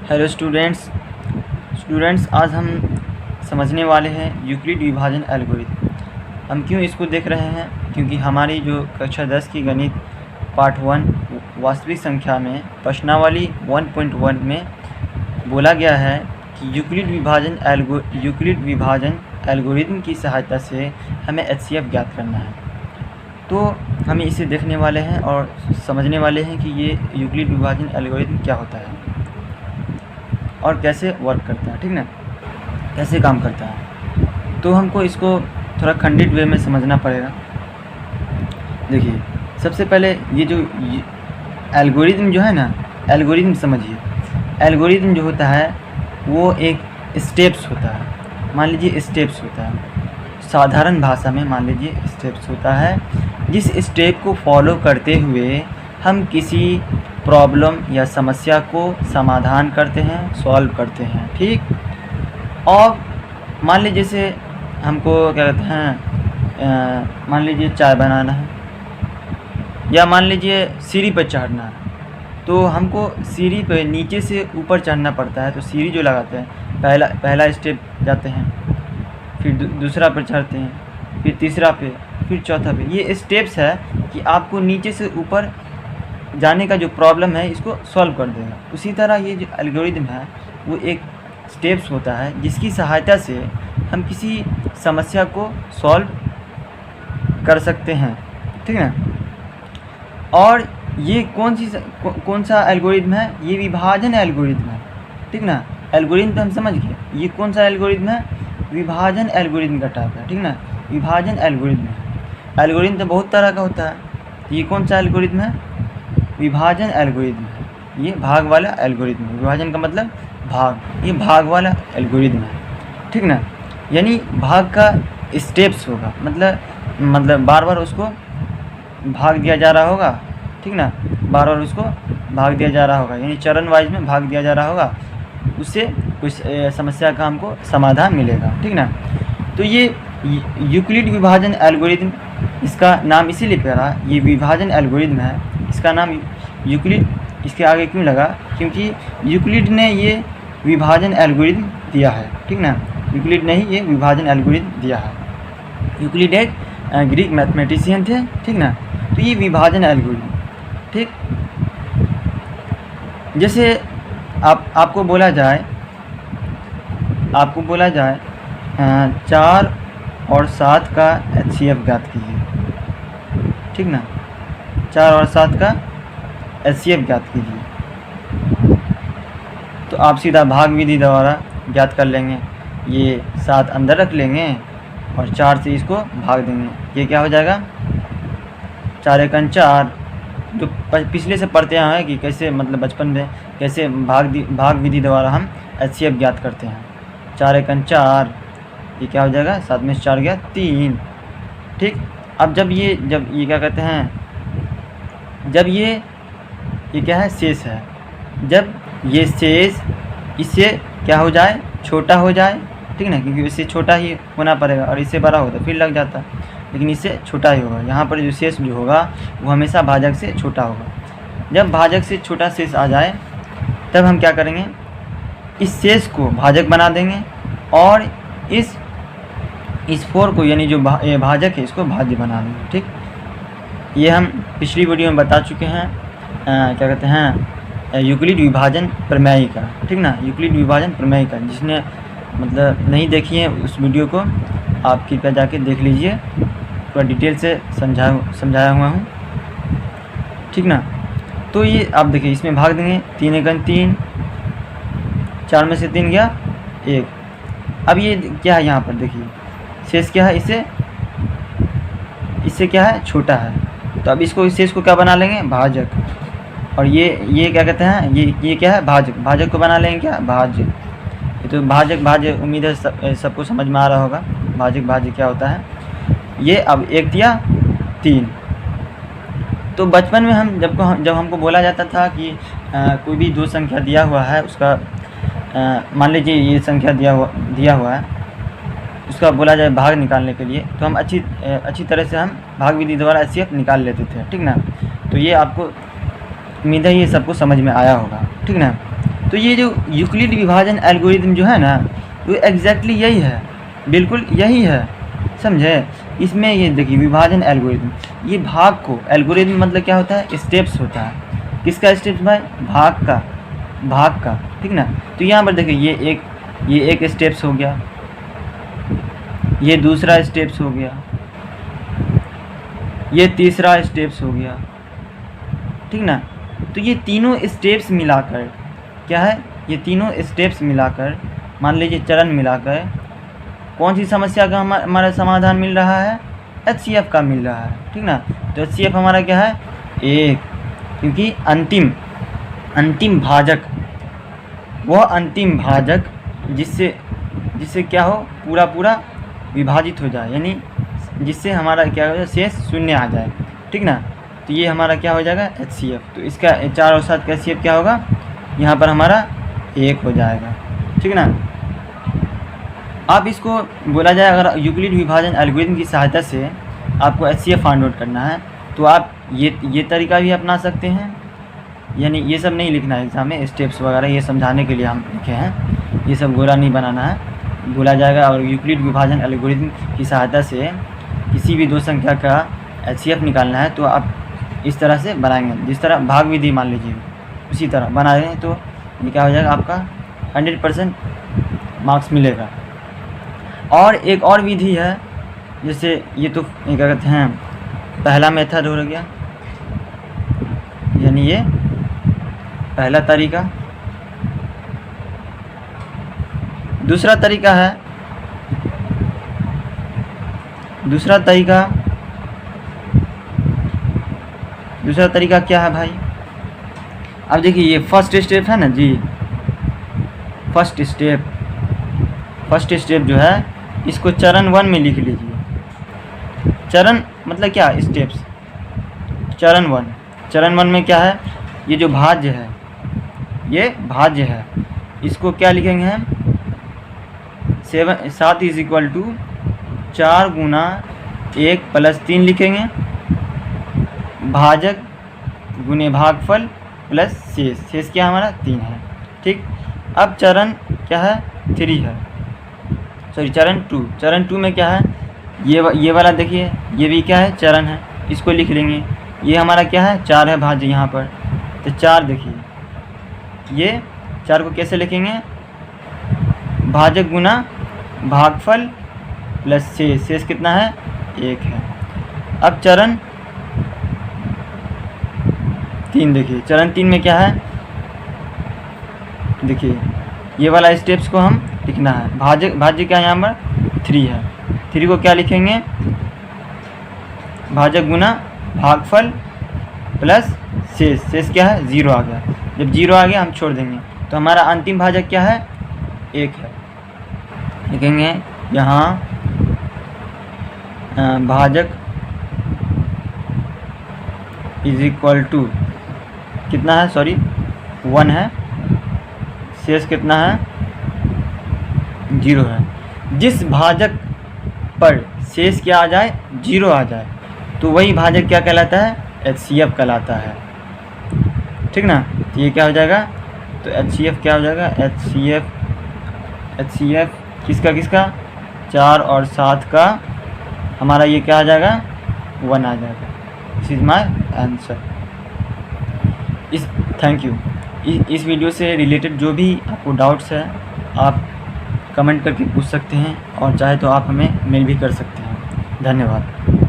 Hello students आज हम समझने वाले हैं यूक्लिड विभाजन एल्गोरिथम। हम क्यों इसको देख रहे हैं, क्योंकि हमारी जो कक्षा 10 की गणित पार्ट 1 वास्तविक संख्या में प्रश्नावली 1.1 में बोला गया है कि यूक्लिड विभाजन एल्गोरिथम की सहायता से हमें एचसीएफ ज्ञात करना है। तो हम इसे देखने वाले हैं और समझने वाले हैं कि ये यूक्लिड विभाजन एल्गोरिथम क्या होता है और कैसे वर्क करता है, ठीक ना, कैसे काम करता है। तो हमको इसको थोड़ा खंडित वे में समझना पड़ेगा। देखिए, सबसे पहले ये जो एल्गोरिथम जो है ना, एल्गोरिथम समझिए, एल्गोरिथम जो होता है वो एक स्टेप्स होता है। मान लीजिए स्टेप्स होता है, साधारण भाषा में मान लीजिए स्टेप्स होता है, जिस स्टेप को फॉलो करते हुए हम किसी प्रॉब्लम या समस्या को समाधान करते हैं, सॉल्व करते हैं, ठीक। और मान लीजिए जैसे हमको क्या कहते हैं, मान लीजिए चाय बनाना है या मान लीजिए सीढ़ी पर चढ़ना है, तो हमको सीढ़ी पे नीचे से ऊपर चढ़ना पड़ता है। तो सीढ़ी जो लगाते हैं, पहला स्टेप जाते हैं, फिर दूसरा पर चढ़ते हैं, फिर तीसरा पे, फिर चौथा पे। ये स्टेप्स है कि आपको नीचे से ऊपर जाने का जो प्रॉब्लम है इसको सॉल्व कर देगा। उसी तरह ये जो एल्गोरिथम है वो एक स्टेप्स होता है जिसकी सहायता से हम किसी समस्या को सॉल्व कर सकते हैं, ठीक है। और ये कौन सा एल्गोरिथम है? ये विभाजन एल्गोरिथम है, ठीक ना। एल्गोरिथम तो हम समझ गए, ये कौन सा एल्गोरिथम है? विभाजन एल्गोरिथम का टाइप है, ठीक ना, विभाजन एल्गोरिथम है। एल्गोरिथम तो बहुत तरह का होता है, ये कौन सा एल्गोरिथम है? विभाजन एल्गोरिथम है। ये भाग वाला एल्गोरिथम है, विभाजन का मतलब भाग, ये भाग वाला एल्गोरिथम है, ठीक ना। यानी भाग का स्टेप्स होगा, मतलब बार बार उसको भाग दिया जा रहा होगा, ठीक ना, बार बार उसको भाग दिया जा रहा होगा, यानी चरण वाइज में भाग दिया जा रहा होगा, उससे कुछ समस्या का हमको समाधान मिलेगा, ठीक ना। तो ये यूक्लिड विभाजन एल्गोरिथम, इसका नाम इसीलिए पड़ा, ये विभाजन एल्गोरिथम है, इसका नाम यूक्लिड इसके आगे क्यों लगा? क्योंकि यूक्लिड ने ये विभाजन एल्गोरिथम दिया है, ठीक ना। यूक्लिड ने ही ये विभाजन एल्गोरिथम दिया है। यूक्लिड एक ग्रीक मैथमेटिशियन थे, ठीक ना। तो ये विभाजन एल्गोरिथम, ठीक। जैसे आपको बोला जाए 4 और 7 का एचसीएफ ज्ञात कीजिए, ठीक ना। 4 और 7 का एचसीएफ ज्ञात कीजिए, तो आप सीधा भाग विधि द्वारा ज्ञात कर लेंगे। ये 7 अंदर रख लेंगे और 4 से इसको भाग देंगे, ये क्या हो जाएगा? 4 एकन 4। जो पिछले से पढ़ते हैं कि कैसे, मतलब बचपन में कैसे भाग विधि द्वारा हम एचसीएफ ज्ञात करते हैं। 4 एकन 4, ये क्या हो जाएगा? 7 में से 4 गया 3, ठीक। अब जब ये क्या कहते हैं, जब ये क्या है? शेष है। जब ये शेष इससे क्या हो जाए? छोटा हो जाए, ठीक ना, क्योंकि इससे छोटा ही होना पड़ेगा और इससे बड़ा होता फिर लग जाता, लेकिन इससे छोटा ही होगा। यहाँ पर जो शेष जो होगा वो हमेशा भाजक से छोटा होगा। जब भाजक से छोटा शेष आ जाए तब हम क्या करेंगे? इस शेष को भाजक बना देंगे और इस 4 को, यानी जो भाजक है, इसको भाज्य बना देंगे, ठीक। ये हम पिछली वीडियो में बता चुके हैं, क्या कहते हैं, यूक्लिड विभाजन प्रमेय का, ठीक ना, यूक्लिड विभाजन प्रमेय का। जिसने मतलब नहीं देखी है उस वीडियो को आप कृपया जाके देख लीजिए, थोड़ा डिटेल से समझाया हुआ हूँ, ठीक ना। तो ये आप देखिए, इसमें भाग देंगे, 3 एकन 3, 4 में से 3 गया 1। अब ये क्या है? यहाँ पर देखिए शेष क्या है? इससे क्या है? छोटा है। तो अब इसको, इस शेष को क्या बना लेंगे? भाजक। और ये क्या कहते हैं? ये क्या है? भाजक को बना लेंगे क्या? भाज्य। ये तो भाज्य उम्मीद है सबको समझ में आ रहा होगा भाज्य क्या होता है। ये अब 1 दिया 3। तो बचपन में हम जब हमको बोला जाता था कि कोई भी 2 संख्या दिया हुआ है, उसका मान लीजिए ये संख्या दिया हुआ है, उसका बोला जाए भाग निकालने के लिए, तो हम अच्छी तरह से हम भाग विधि द्वारा एचसीएफ निकाल लेते थे, ठीक ना। तो ये आपको उम्मीद है ये सबको समझ में आया होगा, ठीक ना। तो ये जो यूक्लिड विभाजन एल्गोरिदम जो है ना, वो एग्जैक्टली यही है, बिल्कुल यही है, समझे। इसमें ये देखिए विभाजन एल्गोरिदम, ये भाग को, एल्गोरिदम मतलब क्या होता है, स्टेप्स होता है। किसका स्टेप्स भाई, भाग का, ठीक ना। तो यहाँ पर देखिए ये एक स्टेप्स हो गया, ये दूसरा स्टेप्स हो गया, ये तीसरा स्टेप्स हो गया, ठीक ना। तो ये तीनों स्टेप्स मिलाकर क्या है, ये तीनों स्टेप्स मिलाकर, मान लीजिए चरण मिलाकर कौन सी समस्या का हमारा समाधान मिल रहा है, HCF का मिल रहा है, ठीक ना। तो HCF हमारा क्या है, 1, क्योंकि अंतिम भाजक, वह अंतिम भाजक जिससे क्या हो, पूरा विभाजित हो जाए, यानी जिससे हमारा क्या हो जाए, शेष 0 आ जाए, ठीक ना। तो ये हमारा क्या हो जाएगा, HCF। तो इसका 4 और 7 का HCF क्या होगा, यहाँ पर हमारा 1 हो जाएगा, ठीक ना। आप इसको बोला जाए, अगर यूक्लिड विभाजन एल्गोरिथम की सहायता से आपको HCF फाइंड आउट करना है, तो आप ये तरीका भी अपना सकते हैं। यानी ये सब नहीं लिखना है एग्जाम में, स्टेप्स वगैरह ये समझाने के लिए हम लिखे हैं, ये सब गोला नहीं बनाना है। बोला जाएगा और यूक्लिड विभाजन एल्गोरिथम की सहायता से किसी भी दो संख्या का HCF निकालना है, तो आप इस तरह से बनाएंगे, जिस तरह भाग विधि मान लीजिए उसी तरह बना रहे हैं, तो ये क्या हो जाएगा, आपका 100% मार्क्स मिलेगा। और एक और विधि है, जैसे ये तो क्या कहते हैं, पहला मेथड हो गया, यानी ये पहला तरीका। दूसरा तरीका क्या है भाई, अब देखिए ये फर्स्ट स्टेप है ना जी, फर्स्ट स्टेप जो है, इसको चरण 1 में लिख लीजिए। चरण मतलब क्या, स्टेप्स। चरण 1 में क्या है, ये जो भाज्य है, ये भाज्य है, इसको क्या लिखेंगे हम, 7 इज इक्वल टू 4 गुना 1 प्लस 3 लिखेंगे, भाजक गुने भागफल प्लस शेष क्या हमारा 3 है, ठीक। अब चरण क्या है, 3 है, सॉरी चरण 2 में क्या है, ये वाला देखिए, ये भी क्या है, चरण है, इसको लिख लेंगे। ये हमारा क्या है, 4 है भाज्य यहाँ पर, तो 4 देखिए, ये 4 को कैसे लिखेंगे, भाजक गुना भागफल प्लस शेष कितना है, 1 है। अब चरण 3 देखिए, चरण 3 में क्या है, देखिए ये वाला स्टेप्स को हम लिखना है। भाज्य क्या है, यहाँ पर 3 है, 3 को क्या लिखेंगे, भाजक गुना भागफल प्लस शेष क्या है, 0 आ गया। जब 0 आ गया हम छोड़ देंगे, तो हमारा अंतिम भाजक क्या है, 1 है। लिखेंगे यहाँ भाजक इज इक्वल टू कितना है, सॉरी 1 है, शेष कितना है, 0 है। जिस भाजक पर शेष क्या आ जाए, 0 आ जाए, तो वही भाजक क्या कहलाता है, HCF कहलाता है, ठीक ना। तो ये क्या हो जाएगा, तो HCF क्या हो जाएगा, HCF किसका 4 और 7 का हमारा ये क्या आ जाएगा, 1 आ जाएगा। This is my answer. Thank you. इस वीडियो से रिलेटेड जो भी आपको डाउट्स है, आप कमेंट करके पूछ सकते हैं, और चाहे तो आप हमें मेल भी कर सकते हैं। धन्यवाद।